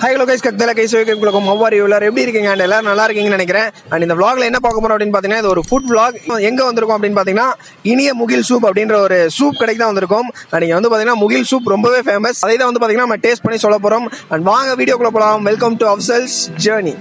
High hello guys, கக்தல guys வைக்கும் ஒவ்வொரு எல்லாரும் எப்படி இருக்கீங்க அண்ட் எல்லாரும் நல்லா இருக்கீங்கன்னு நினைக்கிறேன். அண்ட் இந்த vlogல என்ன பார்க்க போறோம் அப்படின்னு பாத்தீங்கன்னா, இது ஒரு ஃபுட் vlog. எங்க வந்திருக்கோம் அப்படின்னு பாத்தீங்கன்னா, இனிய முகில் சூப் அப்படின்ற ஒரு சூப் கடைக்கு தான் வந்திருக்கோம். அண்ட் இங்க வந்து பாத்தீங்கன்னா முகில் சூப் ரொம்பவே ஃபேமஸ். அதை தான் வந்து பாத்தீங்கன்னா நம்ம டேஸ்ட் பண்ணி சொல்ல போறோம். அண்ட் வாங்க வீடியோக்குள்ள போலாம். Welcome to Afzal's journey.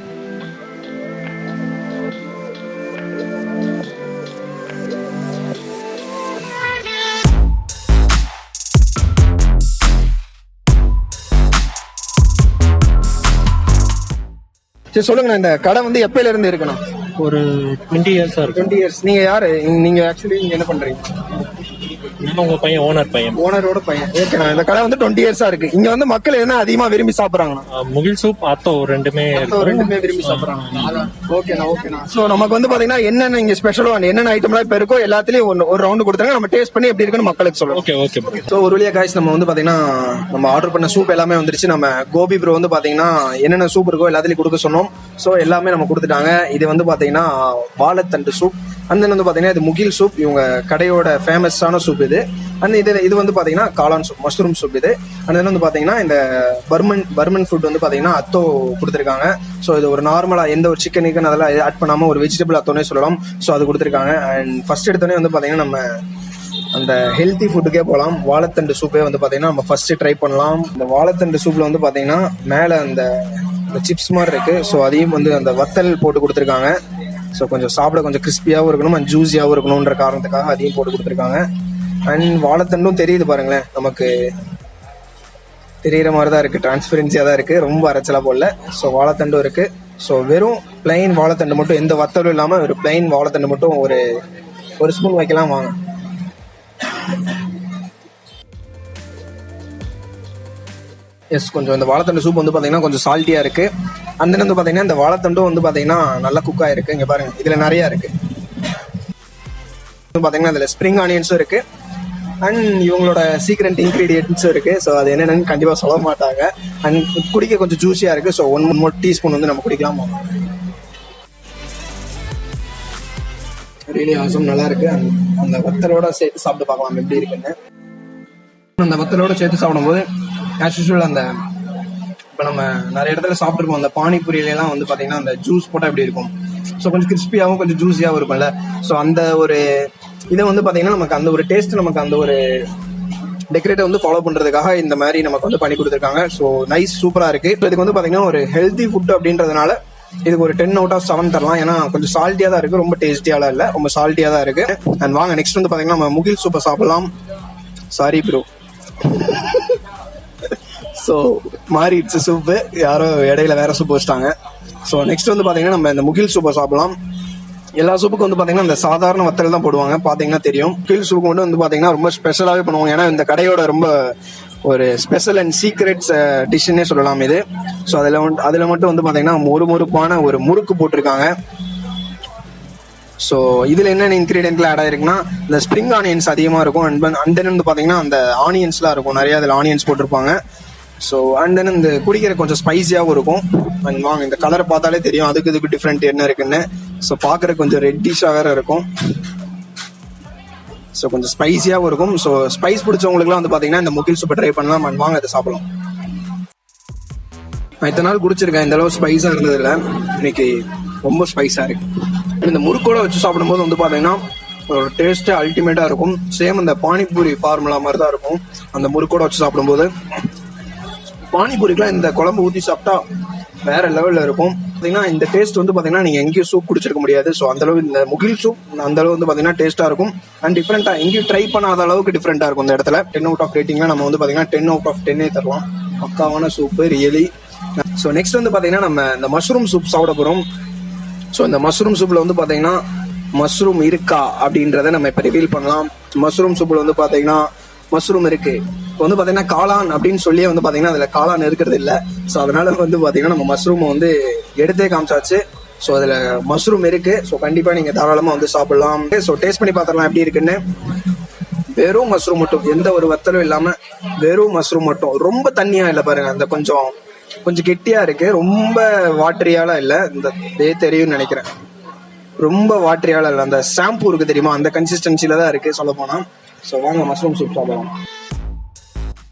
சரி சொல்லுங்க, இந்த கடை வந்து எப்பயில இருந்து இருக்கணும்? ஒரு 20 இயர்ஸா இருக்கு. 20 இயர்ஸ். நீங்க யாரு? நீங்க ஆக்சுவலி நீங்க என்ன பண்றீங்க? நான் உங்க பையன், ஓனரோட பையன். ஓகேண்ணா, இந்த கடை வந்து 20 இயர்ஸா இருக்கு. இங்க வந்து மக்கள் என்ன அதிகமா விரும்பி சாப்பிடுறாங்கண்ணா? முகில் சூப், அத்தோ ரெண்டுமே விரும்பி சாப்பிடுறாங்க. ஓகேண்ணா. சோ நமக்கு வந்து பாத்தீங்கன்னா என்னென்ன இங்க ஸ்பெஷலோ என்னென்ன ஐட்டம்லாம் இப்ப இருக்கோ எல்லாத்துலயும் ஒரு ரவுண்ட் கொடுத்தாங்க. நம்ம டேஸ்ட் பண்ணி எப்படி இருக்குன்னு மக்களுக்கு சொல்லுவோம். ஓகே. சோ ஒரு வழியா காய்ஸ் நம்ம வந்து பாத்தீங்கன்னா நம்ம ஆர்டர் பண்ண சூப் எல்லாமே வந்துருச்சு. நம்ம கோபி ப்ரோ வந்து பாத்தீங்கன்னா என்னென்ன சூப் இருக்கோ எல்லாத்துலயும் கொடுக்க சொன்னோம். சோ எல்லாமே நம்ம கொடுத்துட்டாங்க. இது வந்து பாத்தீங்கன்னா வாழைத்தண்டு சூப். அந்த வந்து பாத்தீங்கன்னா இது முகில் சூப், இவங்க கடையோட ஃபேமஸான சூப் இது. அந்த இது வந்து பாத்தீங்கன்னா காளான் சூப், மஷ்ரூம் சூப் இது. அந்த வந்து பாத்தீங்கன்னா இந்த பர்மன் ஃபுட் வந்து பாத்தீங்கன்னா அத்தோ கொடுத்துருக்காங்க. ஸோ இது ஒரு நார்மலா எந்த ஒரு சிக்கன் அதெல்லாம் ஆட் பண்ணாம ஒரு வெஜிடபிள் அத்தோனே சொல்லலாம். ஸோ அது கொடுத்துருக்காங்க. அண்ட் ஃபர்ஸ்ட் எடுத்தோடனே வந்து பாத்தீங்கன்னா நம்ம அந்த ஹெல்த்தி ஃபுட்டுக்கே போகலாம். வாழைத்தண்டு சூப்பே வந்து பாத்தீங்கன்னா நம்ம ஃபர்ஸ்ட் ட்ரை பண்ணலாம். இந்த வாழைத்தண்டு சூப்ல வந்து பாத்தீங்கன்னா மேல அந்த சிப்ஸ் மாதிரி இருக்கு. ஸோ அதையும் வந்து அந்த வத்தல் போட்டு கொடுத்துருக்காங்க. ஸோ கொஞ்சம் சாப்பிட கொஞ்சம் கிறிஸ்பியாகவும் இருக்கணும் அண்ட் ஜூஸியாகவும் இருக்கணும்ன்ற காரணத்துக்காக அதையும் போட்டு கொடுத்துருக்காங்க. அண்ட் வாழைத்தண்டும் தெரியுது பாருங்களேன், நமக்கு தெரியுற மாதிரி தான் இருக்கு, டிரான்ஸ்பரன்சியாக தான் இருக்கு, ரொம்ப அரைச்சலா போடல. ஸோ வாழைத்தண்டும் இருக்கு. ஸோ வெறும் பிளைன் வாழைத்தண்டு மட்டும், எந்த வத்தலும் இல்லாமல் ஒரு பிளைன் வாழைத்தண்டு மட்டும் ஒரு ஸ்பூன் வைக்கலாம் வாங்க. எஸ், கொஞ்சம் இந்த வாழைத்தண்டு சூப் வந்து பாத்தீங்கன்னா கொஞ்சம் சால்ட்டியா இருக்கு. அந்த வந்து பாத்தீங்கன்னா இந்த வாழைத்தண்டும் வந்து பாத்தீங்கன்னா நல்லா குக் ஆயிருக்கு. இங்க பாருங்க, இதுல நிறைய இருக்கு. பாத்தீங்கன்னா இதுல ஸ்ப்ரிங் ஆனியன்ஸும் இருக்கு அண்ட் இவங்களோட சீக்ரெட் இன்கிரீடியன்ஸும் இருக்கு. ஸோ அது என்னென்னு கண்டிப்பா சொல்ல மாட்டாங்க. அண்ட் குடிக்க கொஞ்சம் ஜூஸியா இருக்கு. ஸோ 1 டீஸ்பூன் வந்து நம்ம குடிக்கலாம். ரியலி ஆசம், நல்லா இருக்கு. அந்த வத்தலோட சேர்த்து சாப்பிட்டு பார்க்கலாம் எப்படி இருக்குன்னு. அந்த வத்தலோட சேர்த்து சாப்பிடும்போது ஆஸ் யூசுவல் அந்த இப்போ நம்ம நிறைய இடத்துல சாப்பிட்டுருக்கோம், அந்த பானிபூரியெல்லாம் வந்து பாத்தீங்கன்னா அந்த ஜூஸ் போட்டால் எப்படி இருக்கும். ஸோ கொஞ்சம் கிறிஸ்பியாகவும் கொஞ்சம் ஜூஸியாகவும் இருக்கும்ல. ஸோ அந்த ஒரு இதை வந்து பாத்தீங்கன்னா நமக்கு அந்த ஒரு டேஸ்ட், நமக்கு அந்த ஒரு டெக்கரேட்டை வந்து ஃபாலோ பண்றதுக்காக இந்த மாதிரி நமக்கு வந்து பண்ணி கொடுத்துருக்காங்க. ஸோ நைஸ், சூப்பரா இருக்கு. இதுக்கு வந்து பாத்தீங்கன்னா ஒரு ஹெல்தி ஃபுட் அப்படின்றதுனால இதுக்கு ஒரு 10 out of 7 தரலாம். ஏன்னா கொஞ்சம் சால்ட்டியா தான் இருக்கு, ரொம்ப டேஸ்டியாலாம் இல்ல, ரொம்ப சால்ட்டியா தான் இருக்கு. அண்ட் வாங்க நெக்ஸ்ட் வந்து பாத்தீங்கன்னா நம்ம முகில் சூப்பை சாப்பிடலாம். சாரி ப்ரோ, ஸோ மாறிடுச்சு சூப்பு, யாரோ இடையில வேற சூப் வச்சிட்டாங்க. ஸோ நெக்ஸ்ட் வந்து பாத்தீங்கன்னா நம்ம இந்த முகில் சூப்பை சாப்பிடலாம். எல்லா சூப்புக்கும் வந்து பாத்தீங்கன்னா இந்த சாதாரண வத்தல் தான் போடுவாங்க, பாத்தீங்கன்னா தெரியும். முகில் சூப் மட்டும் வந்து பாத்தீங்கன்னா ரொம்ப ஸ்பெஷலாவே பண்ணுவாங்க. ஏன்னா இந்த கடையோட ரொம்ப ஒரு ஸ்பெஷல் அண்ட் சீக்ரெட்ஸ் டிஷ்னே சொல்லலாம் இது. ஸோ அதுல மட்டும் வந்து பாத்தீங்கன்னா மொறுமொறுப்பான ஒரு முறுக்கு போட்டிருக்காங்க. ஸோ இதுல என்னென்ன இன்கிரீடியன்ட்ல ஆட் ஆயிருக்குன்னா இந்த ஸ்ப்ரிங் ஆனியன்ஸ் அதிகமா இருக்கும். அண்ட் தென் வந்து பாத்தீங்கன்னா அந்த ஆனியன்ஸ்லாம் இருக்கும், நிறைய அதுல ஆனியன்ஸ் போட்டிருப்பாங்க. ஸோ அண்ட் தென் இந்த குடிக்கிற கொஞ்சம் ஸ்பைசியாகவும் இருக்கும். அண்ட் வாங்க, இந்த கலரை பார்த்தாலே தெரியும் அதுக்கு இதுக்கு டிஃப்ரெண்ட் என்ன இருக்குன்னு. ஸோ பார்க்குற கொஞ்சம் ரெட்டிஷாக வேற இருக்கும். ஸோ கொஞ்சம் ஸ்பைசியாகவும் இருக்கும். ஸோ ஸ்பைஸ் பிடிச்சவங்களுக்குலாம் வந்து பார்த்தீங்கன்னா இந்த முகில் சூப்பை ட்ரை பண்ணலாம். அண்ட் வாங்க, இதை சாப்பிடலாம். நான் இத்தனை நாள் குடிச்சிருக்கேன், இந்த அளவு ஸ்பைஸாக இருந்ததில்ல, இன்னைக்கு ரொம்ப ஸ்பைஸாக இருக்கு. இந்த முறுக்கோட வச்சு சாப்பிடும்போது வந்து பார்த்தீங்கன்னா ஒரு டேஸ்ட்டே அல்டிமேட்டாக இருக்கும். சேம் இந்த பானிபூரி ஃபார்முலா மாதிரி தான் இருக்கும் அந்த முறுக்கோட வச்சு சாப்பிடும்போது. பானிபூரிக்கெல்லாம் இந்த குழம்பு ஊற்றி சாப்பிட்டா வேற லெவல்ல இருக்கும். பாத்தீங்கன்னா இந்த டேஸ்ட் வந்து பாத்தீங்கன்னா நீங்க எங்கேயும் சூப் குடிச்சிருக்க முடியாது. ஸோ அந்த அளவு இந்த முகில் சூப் அந்த அளவு வந்து பாத்தீங்கன்னா டேஸ்டா இருக்கும். அண்ட் டிஃப்ரெண்டா எங்கேயும் ட்ரை பண்ணாத அளவுக்கு டிஃப்ரெண்டா இருக்கும். இந்த இடத்துல 10 out of ரேட்டிங்ல நம்ம வந்து பாத்தீங்கன்னா 10 out of 10 தரலாம். பக்காவான சூப்பு ரியலி. ஸோ நெக்ஸ்ட் வந்து பாத்தீங்கன்னா நம்ம இந்த மஷ்ரூம் சூப் சாப்பிட போறோம். ஸோ இந்த மஷ்ரூம் சூப்ல வந்து பாத்தீங்கன்னா மஷ்ரூம் இருக்கா அப்படின்றத நம்ம இப்ப ரிவீல் பண்ணலாம். மஷ்ரூம் சூப்ல வந்து பாத்தீங்கன்னா மஷ்ரூம் இருக்கு. இப்போ வந்து பாத்தீங்கன்னா காளான் அப்படின்னு சொல்லியே வந்து பாத்தீங்கன்னா அதுல காளான் இருக்கிறது இல்ல. ஸோ அதனால வந்து பாத்தீங்கன்னா நம்ம மஷ்ரூம் வந்து எடுத்தே காமிச்சாச்சு. ஸோ அதுல மஷ்ரூம் இருக்கு. ஸோ கண்டிப்பா நீங்க தாராளமா வந்து சாப்பிடலாம். ஸோ டேஸ்ட் பண்ணி பாத்திரலாம் எப்படி இருக்குன்னு. வெறும் மஷ்ரூம் மட்டும், எந்த ஒரு வத்தலும் இல்லாம வெறும் மஷ்ரூம் மட்டும். ரொம்ப தண்ணியா இல்ல பாருங்க, அந்த கொஞ்சம் கெட்டியா இருக்கு, ரொம்ப வாட்டரியால இல்ல. இந்த தெரியும்னு நினைக்கிறேன், ரொம்ப வாட்டரியால இல்ல. அந்த ஷாம்பூ இருக்கு தெரியுமா, அந்த கன்சிஸ்டன்சில தான் இருக்கு சொல்ல போனா. ஸோ வாங்க மஷ்ரூம் சூப் சாப்பிடலாம்.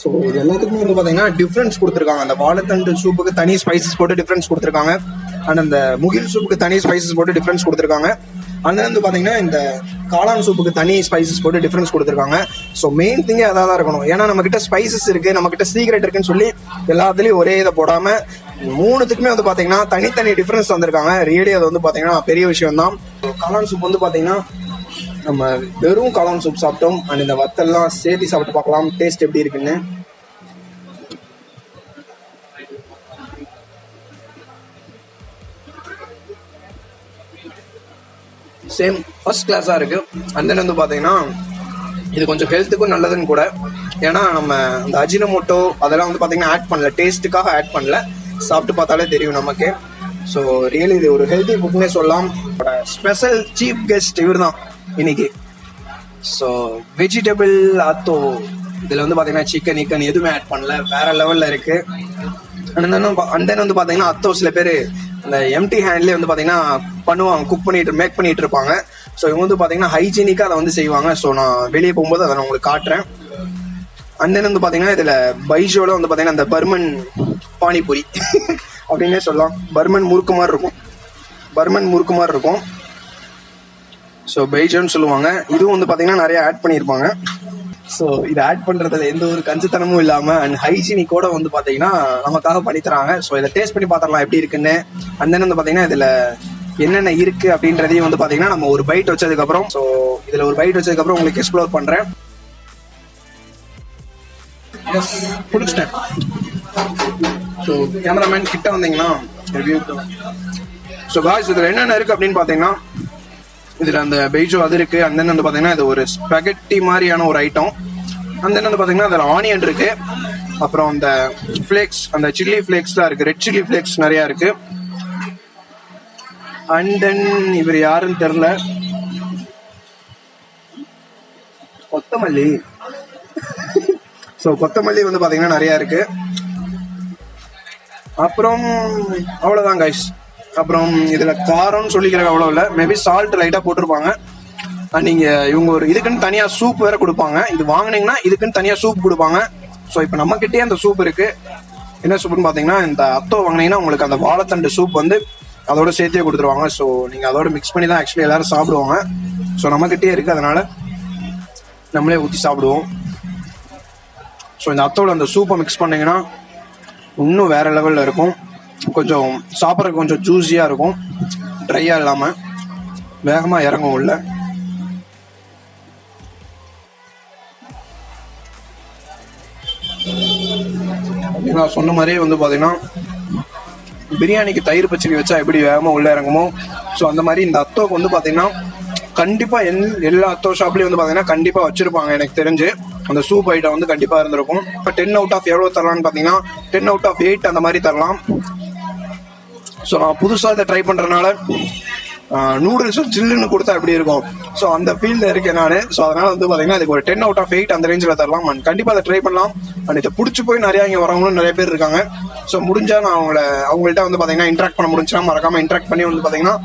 ஸோ இது எல்லாத்துக்குமே வந்து பார்த்தீங்கன்னா டிஃப்ரென்ஸ் கொடுத்துருக்காங்க. அந்த வாழைத்தண்டு சூப்புக்கு தனி ஸ்பைசஸ் போட்டு டிஃப்ரென்ஸ் கொடுத்துருக்காங்க. அண்ட் அந்த முகில் சூப்புக்கு தனி ஸ்பைசஸ் போட்டு டிஃப்ரென்ஸ் கொடுத்துருக்காங்க. அண்ட் வந்து பார்த்தீங்கன்னா இந்த காளான் சூப்புக்கு தனி ஸ்பைசஸ் போட்டு டிஃப்ரென்ஸ் கொடுத்துருக்காங்க. ஸோ மெயின் திங்கே அதாக தான் இருக்கணும். ஏன்னா நம்ம கிட்ட ஸ்பைசஸ் இருக்கு, நம்ம கிட்ட சீக்ரெட் இருக்குன்னு சொல்லி எல்லாத்துலேயும் ஒரே இதை போடாம மூணுத்துக்குமே வந்து பார்த்தீங்கன்னா தனித்தனி டிஃப்ரென்ஸ் வந்திருக்காங்க. ரியலி அது வந்து பார்த்தீங்கன்னா பெரிய விஷயம் தான். காளான் சூப் வந்து பார்த்தீங்கன்னா நம்ம வெறும் காளான் சூப் சாப்பிட்டோம். அண்ட் இந்த வத்தெல்லாம் சேர்த்து சாப்பிட்டு பார்க்கலாம் டேஸ்ட் எப்படி இருக்குன்னு. சேம் ஃபர்ஸ்ட் கிளாஸா இருக்கு. அண்ட் தென் வந்து பாத்தீங்கன்னா இது கொஞ்சம் ஹெல்த்துக்கும் நல்லதுன்னு கூட. ஏன்னா நம்ம இந்த அஜினமோட்டோ அதெல்லாம் வந்து பாத்தீங்கன்னா ஆட் பண்ணல, டேஸ்ட்டுக்காக ஆட் பண்ணல. சாப்பிட்டு பார்த்தாலே தெரியும் நமக்கு. ஸோ ரியலி இது ஒரு ஹெல்த்தி ஃபுட்னே சொல்லலாம். ஸ்பெஷல் சீஃப் கெஸ்ட் இவர் தான் இன்னைக்கு. ஸோ வெஜிடபிள் அத்தோ இதுல வந்து பாத்தீங்கன்னா சிக்கன் எதுவுமே ஆட் பண்ணல, வேற லெவல்ல இருக்கு. அண்ட் தென் வந்து பாத்தீங்கன்னா அத்தோ சில பேர் இந்த எம்டி ஹேண்ட்லேயே வந்து பாத்தீங்கன்னா பண்ணுவாங்க, மேக் பண்ணிட்டு இருப்பாங்க. ஸோ இவங்க வந்து பாத்தீங்கன்னா ஹைஜீனிக்கா அதை வந்து செய்வாங்க. ஸோ நான் வெளியே போகும்போது அதை நான் உங்களுக்கு காட்டுறேன். அண்ட் தென் வந்து பாத்தீங்கன்னா இதுல பைஜோல வந்து பாத்தீங்கன்னா இந்த பர்மன் பானிபூரி அப்படின்னே சொல்லலாம். பர்மன் முறுக்கு மாதிரி இருக்கும். ஸோ பைஜோன்னு சொல்லுவாங்க. இதுவும் வந்து பாத்தீங்கன்னா நிறைய ஆட் பண்ணியிருப்பாங்க. ஸோ இதை ஆட் பண்றதுல எந்த ஒரு கஞ்சித்தனமும் இல்லாம அண்ட் ஹைஜீனிக்கோட வந்து பாத்தீங்கன்னா நமக்காக பண்ணி தராங்க. ஸோ இதை டேஸ்ட் பண்ணி பாத்திரலாம் எப்படி இருக்குன்னு. அண்ட் தென் வந்து பாத்தீங்கன்னா இதுல என்னென்ன இருக்கு அப்படின்றதையும் வந்து பாத்தீங்கன்னா நம்ம ஒரு பைட் வச்சதுக்கு அப்புறம் உங்களுக்கு எக்ஸ்ப்ளோர் பண்றேன். புடிச்சிட்டேன். ஸோ கேமராமேன் கிட்ட வந்தீங்கன்னா ரிவ்யூ. ஸோ காய்ஸ் இதுல என்னென்ன இருக்கு அப்படின்னு பாத்தீங்கன்னா இதுல அந்த பெய்ஜோ அது இருக்கு. அண்ட் தென் வந்து பாத்தீங்கன்னா இது ஒரு ஸ்பெகட்டி மாதிரியான ஒரு ஐட்டம். அண்ட் தென் வந்து பாத்தீங்கன்னா அதுல ஆனியன் இருக்கு. அப்புறம் அந்த ஃபிளேக்ஸ், அந்த சில்லி ஃபிளேக்ஸ் தான் இருக்கு, ரெட் சில்லி ஃபிளேக்ஸ் நிறைய இருக்கு. அண்ட் தென் இவர் யாருன்னு தெரியல, கொத்தமல்லி. ஸோ கொத்தமல்லி வந்து பாத்தீங்கன்னா நிறைய இருக்கு. அப்புறம் அவ்வளவுதான் கைஸ். அப்புறம் இதுல காரம்னு சொல்லிக்கிற அவ்வளோ இல்லை, மேபி சால்ட் லைட்டா போட்டிருப்பாங்க. நீங்க இவங்க ஒரு இதுக்குன்னு தனியா சூப் வேற கொடுப்பாங்க. இது வாங்கினீங்கன்னா இதுக்குன்னு தனியா சூப் கொடுப்பாங்க. ஸோ இப்போ நம்ம கிட்டே அந்த சூப் இருக்கு. என்ன சூப்னு பாத்தீங்கன்னா இந்த அத்தோ வாங்கினீங்கன்னா உங்களுக்கு அந்த வாழைத்தண்டு சூப் வந்து அதோட சேர்த்தே கொடுத்துருவாங்க. ஸோ நீங்க அதோட மிக்ஸ் பண்ணி தான் ஆக்சுவலி எல்லாரும் சாப்பிடுவாங்க. ஸோ நம்ம கிட்டே இருக்கு, அதனால நம்மளே ஊற்றி சாப்பிடுவோம். ஸோ இந்த அத்தோட அந்த சூப்பை மிக்ஸ் பண்ணீங்கன்னா இன்னும் வேற லெவல்ல இருக்கும். கொஞ்சம் சாப்பிட்றதுக்கு கொஞ்சம் ஜூஸியா இருக்கும், ட்ரையா இல்லாம வேகமா இறங்கும் உள்ள. நான் சொன்ன மாதிரியே வந்து பாத்தீங்கன்னா பிரியாணிக்கு தயிர் பச்சடி வச்சா எப்படி வேகமா உள்ள இறங்குமோ, ஸோ அந்த மாதிரி இந்த அத்தோக்கு வந்து பாத்தீங்கன்னா கண்டிப்பா எல்லா அத்தோ ஷாப்லயும் வந்து பாத்தீங்கன்னா கண்டிப்பா வச்சிருப்பாங்க. எனக்கு தெரிஞ்சு அந்த சூப் ஐட்டம் வந்து கண்டிப்பா இருந்திருக்கும். இப்போ 10 out of எவ்வளவு தரலாம்னு பாத்தீங்கன்னா 10 out of 8 அந்த மாதிரி தரலாம். ஸோ நான் புதுசாக இதை ட்ரை பண்ணுறதுனால நூடுல்ஸ் சில்லுன்னு கொடுத்தா எப்படி இருக்கும், ஸோ அந்த ஃபீல்டில் இருக்கேன் நான். ஸோ அதனால வந்து பார்த்தீங்கன்னா அதுக்கு ஒரு 10 out of 8 அந்த ரேஞ்சில் தரலாம். அண்ட் கண்டிப்பாக அதை ட்ரை பண்ணலாம். அண்ட் இதை பிடிச்சி போய் நிறையா இங்கே வரவங்களும் நிறைய பேர் இருக்காங்க. ஸோ முடிஞ்சா நான் அவங்கள்ட்ட வந்து பார்த்தீங்கன்னா இன்ட்ராக்ட் பண்ண முடிஞ்சுன்னா மறக்காம இன்ட்ராக்ட் பண்ணி வந்து பார்த்தீங்கன்னா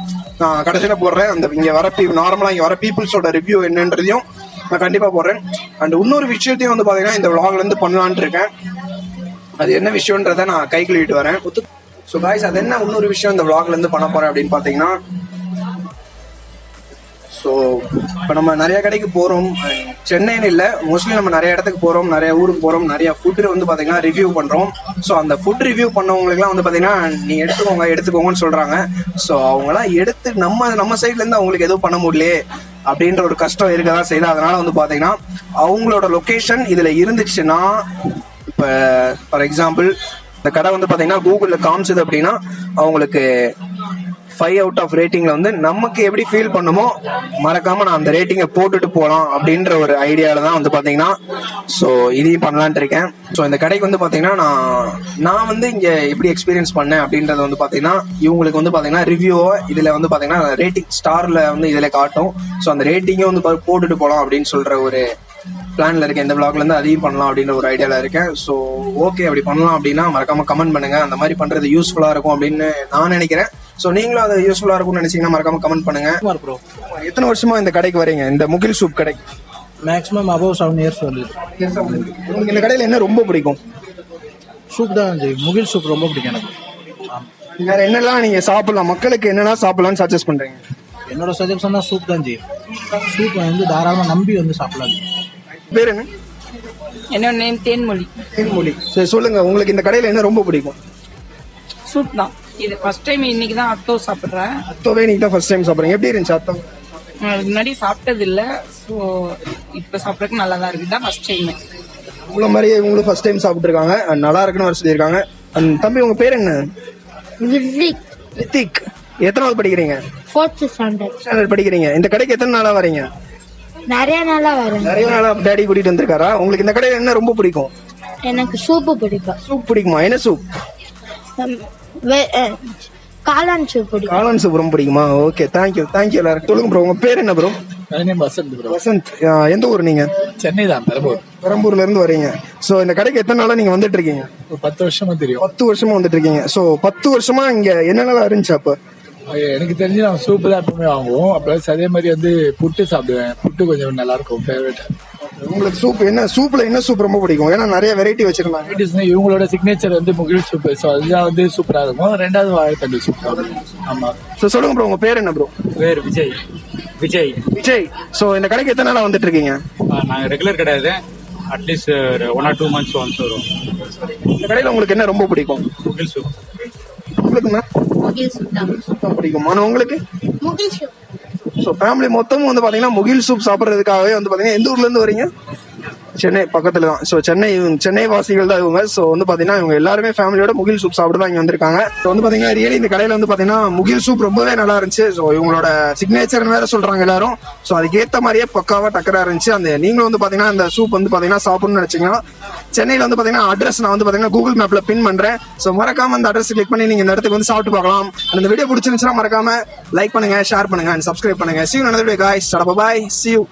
நான் கடைசியில் போடுறேன். அந்த இங்கே வர நார்மலாக இங்கே வர பீப்புள்ஸோட ரிவ்யூ என்னன்றதையும் நான் கண்டிப்பாக போடுறேன். அண்ட் இன்னொரு விஷயத்தையும் வந்து பார்த்தீங்கன்னா இந்த vlogலேருந்து பண்ணலான்ட்டு இருக்கேன். அது என்ன விஷயன்றதை நான் கை கழுவிட்டு வரேன். ஸோ காய்ஸ் அது என்ன இன்னொரு விஷயம் இந்த vlogலேருந்து பண்ண போறேன் அப்படின்னு பார்த்தீங்கன்னா, ஸோ இப்போ நம்ம நிறைய கடைக்கு போகிறோம், சென்னைன்னு இல்லை மோஸ்ட்லி நம்ம நிறைய இடத்துக்கு போகிறோம், நிறைய ஊருக்கு போகிறோம், நிறைய ஃபுட்டு வந்து பார்த்தீங்கன்னா ரிவ்யூ பண்ணுறோம். ஸோ அந்த ஃபுட் ரிவ்யூ பண்ணவங்களுக்குலாம் வந்து பார்த்தீங்கன்னா நீ எடுத்துக்கோங்கன்னு சொல்கிறாங்க. ஸோ அவங்களாம் எடுத்து நம்ம சைட்லேருந்து அவங்களுக்கு எதுவும் பண்ண முடியலையே அப்படின்ற ஒரு கஷ்டம் இருக்கதான் செய்யுது. அதனால வந்து பார்த்தீங்கன்னா அவங்களோட லொக்கேஷன் இதில் இருந்துச்சுன்னா, இப்போ ஃபார் எக்ஸாம்பிள் இந்த கடை வந்து பார்த்தீங்கன்னா கூகுளில் காமிச்சது அப்படின்னா அவங்களுக்கு 5 out of ரேட்டிங்ல வந்து நமக்கு எப்படி ஃபீல் பண்ணுமோ மறக்காம நான் அந்த ரேட்டிங்கை போட்டுட்டு போகலாம் அப்படின்ற ஒரு ஐடியால தான் வந்து பாத்தீங்கன்னா ஸோ இதையும் பண்ணலான்ட்டு இருக்கேன். ஸோ இந்த கடைக்கு வந்து பாத்தீங்கன்னா நான் வந்து இங்க எப்படி எக்ஸ்பீரியன்ஸ் பண்ணேன் அப்படின்றது வந்து பாத்தீங்கன்னா இவங்களுக்கு வந்து பாத்தீங்கன்னா ரிவ்யூவோ இதுல வந்து பாத்தீங்கன்னா ரேட்டிங் ஸ்டார்ல வந்து இதுல காட்டும். ஸோ அந்த ரேட்டிங்கே வந்து போட்டுட்டு போகலாம் அப்படின்னு சொல்ற ஒரு பிளான்ல இருக்கேன். இந்த vlogல இருந்து அதையும் பண்ணலாம் அப்படின்ற ஒரு ஐடியால இருக்கேன். ஸோ ஓகே அப்படி பண்ணலாம் அப்படின்னா மறக்காம கமெண்ட் பண்ணுங்க. அந்த மாதிரி பண்றது யூஸ்ஃபுல்லா இருக்கும் அப்படின்னு நான் நினைக்கிறேன். ஸோ நீங்களும் அது யூஸ்ஃபுல்லா இருக்கும்னு நினைச்சீங்கன்னா மறக்காம கமெண்ட் பண்ணுங்க. எத்தனை வருஷமா இந்த கடைக்கு வரீங்க, இந்த முகில் சூப் கடைக்கு? மேக்ஸிமம் அபவ் 7 இயர்ஸ் வருது. உங்களுக்கு இந்த கடையில் என்ன ரொம்ப பிடிக்கும்? சூப் தான் ஜி, முகில் சூப் ரொம்ப பிடிக்கும் எனக்கு. வேற என்னெல்லாம் நீங்க சாப்பிடலாம், மக்களுக்கு என்னெல்லாம் சாப்பிடலாம்னு சஜஸ்ட் பண்றீங்க? என்னோட சஜஷன் தான் சூப் தான் ஜி. சூப் வந்து தாராளமாக நம்பி வந்து சாப்பிடலாம். பேர் என்ன? என்னோட நேம் தேன்மொழி. தேன்மொழி. சரி சொல்லுங்க, உங்களுக்கு இந்த கடையில் என்ன ரொம்ப பிடிக்கும்? சூப் தான். இது ஃபர்ஸ்ட் டைம் இன்னைக்கு தான் அத்தோ சாப்பிட்றேன். அத்தோவே நீங்க தான் ஃபர்ஸ்ட் டைம் சாப்பிடுறீங்க. எப்படி இருந்துச்சு அத்தோ? அதுக்கு முன்னாடி சாப்பிட்டது இல்ல. ஸோ இப்போ சாப்பிட்றதுக்கு நல்லா தான் இருக்கு. தான் ஃபர்ஸ்ட் டைம். உங்களை மாதிரியே இவங்களும் ஃபர்ஸ்ட் டைம் சாப்பிட்டுருக்காங்க. நல்லா இருக்குன்னு வர சொல்லியிருக்காங்க. தம்பி உங்க பேர் என்ன? ரித்திக். எத்தனாவது படிக்கிறீங்க? 4th standard படிக்கிறீங்க. இந்த கடைக்கு எத்தனை நாளா வரீங்க? நிறைய நாளா வரேன். நிறைய நாளா டேடி கூட்டிட்டு வந்திருக்காரா? உங்களுக்கு இந்த கடையில என்ன ரொம்ப பிடிக்கும்? எனக்கு சூப்பு பிடிக்கும். சூப் பிடிக்குமா? என்ன சூப்? காளான் சூப் பிடிக்கும். காளான் சூப் ரொம்ப பிடிக்குமா? ஓகே, தேங்க்யூ எல்லாரும். சொல்லுங்க ப்ரோ, உங்க பேர் என்ன ப்ரோ? வசந்த் ப்ரோ. வசந்த். எந்த ஊர் நீங்க? சென்னை தான், பெரம்பூர். பெரம்பூர்ல இருந்து வரீங்க. சோ இந்த கடைக்கு எத்தனை நாளா நீங்க வந்துட்டு இருக்கீங்க? 10 வருஷமா தெரியும். 10 வருஷமா வந்துட்டு இருக்கீங்க. சோ 10 வருஷமா இங்க என்னென்னலாம் இருந்துச்சு அப்ப? எனக்கு தெரிஞ்சு நான் சூப்பு தான் எப்பவுமே வாங்குவோம். அப்புறம் அதே மாதிரி வந்து புட்டு சாப்பிடுவேன். புட்டு கொஞ்சம் நல்லா இருக்கும், ஃபேவரட். உங்களுக்கு சூப் என்ன, சூப்ல என்ன சூப் ரொம்ப பிடிக்கும்? ஏன்னா நிறைய வெரைட்டி வச்சிருந்தாங்க. இவங்களோட சிக்னேச்சர் வந்து முகில் சூப். ஸோ அதுதான் வந்து சூப்பரா இருக்கும். ரெண்டாவது வாழைத்தண்டு சூப். ஆமா. சோ சொல்லுங்க ப்ரோ, உங்க பேர் என்ன ப்ரோ? பேர் விஜய். விஜய். சோ இந்த கடைக்கு எத்தனை நாளா வந்துட்டு இருக்கீங்க? நாங்க ரெகுலர் கிடையாது. அட்லீஸ்ட் 1 or 2 months ஒன்ஸ் வரும். இந்த கடையில உங்களுக்கு என்ன ரொம்ப பிடிக்கும்? முகில் சூப். உங்களுக்கு முகில் சூப் தான் பிடிக்கும். ஆனா உங்களுக்கு? முகில் சூப். ஸோ ஃபேமிலி மொத்தமும் வந்து பாத்தீங்கன்னா முகில் சூப் சாப்பிட்றதுக்காகவே வந்து பாத்தீங்கன்னா எந்த ஊர்ல இருந்து வரீங்க? சென்னை பக்கத்துல தான். ஸோ சென்னை வாசிகள் தான் இவங்க. ஸோ வந்து பாத்தீங்கன்னா இவங்க எல்லாருமே ஃபேமிலியோட முகில் சூப் சாப்பிட்டு தான் இங்க வந்திருக்காங்க. ஸோ வந்து பாத்தீங்கன்னா ரியலி இந்த கடையில வந்து பாத்தீங்கன்னா முகில் சூப் ரொம்பவே நல்லா இருந்துச்சு. ஸோ இவங்களோட சிக்னேச்சர் வேற சொல்றாங்க எல்லாரும். ஸோ அதுக்கேற்ற மாதிரியே பக்காவா டக்கரா இருந்துச்சு. அந்த நீங்களும் வந்து பாத்தீங்கன்னா இந்த சூப் வந்து பாத்தீங்கன்னா சாப்பிடணும்னு நினைச்சீங்கன்னா சென்னையில வந்து பாத்தீங்கன்னா அட்ரஸ் நான் வந்து பாத்தீங்கன்னா கூகுள் மேப்ல பின் பண்றேன். ஸோ மறக்காம அந்த அட்ரஸ் கிளிக் பண்ணி நீங்க இந்த இடத்துக்கு வந்து சாப்பிட்டு பார்க்கலாம். அந்த வீடியோ பிடிச்சிருந்துச்சுன்னா மறக்காம லைக் பண்ணுங்க, ஷேர் பண்ணுங்க, அண்ட் சப்ஸ்கிரைப் பண்ணுங்க. See you in another video guys. Bye bye. See you.